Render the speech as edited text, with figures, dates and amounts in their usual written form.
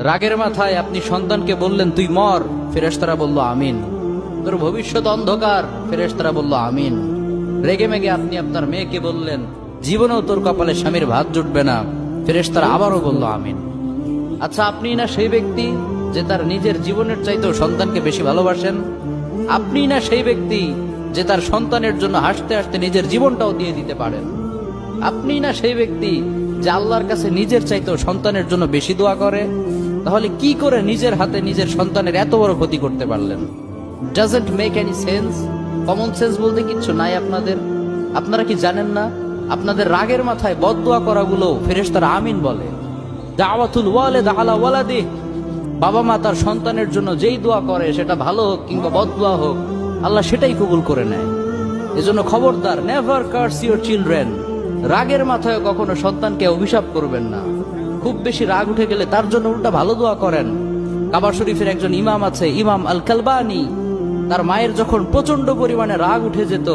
রাগের মাথায় আপনি সন্তানকে বললেন তুই মর, ফেরেশতারা বলল আমিন। তোর ভবিষ্যৎ অন্ধকার, ফেরেশতারা বলল আমিন। রেগে মেগে আপনি আপনার মেয়েকে বললেন জীবনেও তোর কপালে স্বামীর ভাত জুটবে না, ফেরেশতারা আবারও বলল আমিন। আচ্ছা, আপনি না সেই ব্যক্তি যে তার নিজের জীবনের চাইতেও সন্তানকে বেশি ভালোবাসেন? আপনি না সেই ব্যক্তি যে তার সন্তানের জন্য হাসতে হাসতে নিজের জীবনটাও দিয়ে দিতে পারেন? আপনি না সেই ব্যক্তি যে আল্লাহর কাছে নিজের চাইতেও সন্তানের জন্য বেশি দোয়া করে? তাহলে কি করে নিজের হাতে নিজের সন্তানের এত বড় ক্ষতি করতে পারলেন? Doesn't make any sense. Common sense বলতে কিচ্ছু নাই আপনাদের? আপনারা কি জানেন না আপনাদের রাগের মাথায় বদদোয়া করাগুলো ফেরেশতারা আমিন বলে? দাওয়াতুল ওয়ালিদ আলা ওয়ালাদিহি, বাবা মা তার সন্তানের জন্য যেই দোয়া করে সেটা ভালো হোক কিংবা বদদোয়া হোক, আল্লাহ সেটাই কবুল করে নেয়। এজন্য খবরদার, নেভার কার্স ইউর চিলড্রেন। রাগের মাথায় কখনো সন্তানকে অভিশাপ করবেন না। খুব বেশি রাগ উঠে গেলে তার জন্য উল্টা ভালো দোয়া করেন। কাবা শরীফের একজন ইমাম আছে, ইমাম আল কালবানি। তার মায়ের যখন প্রচন্ড পরিমাণে রাগ উঠে যেত,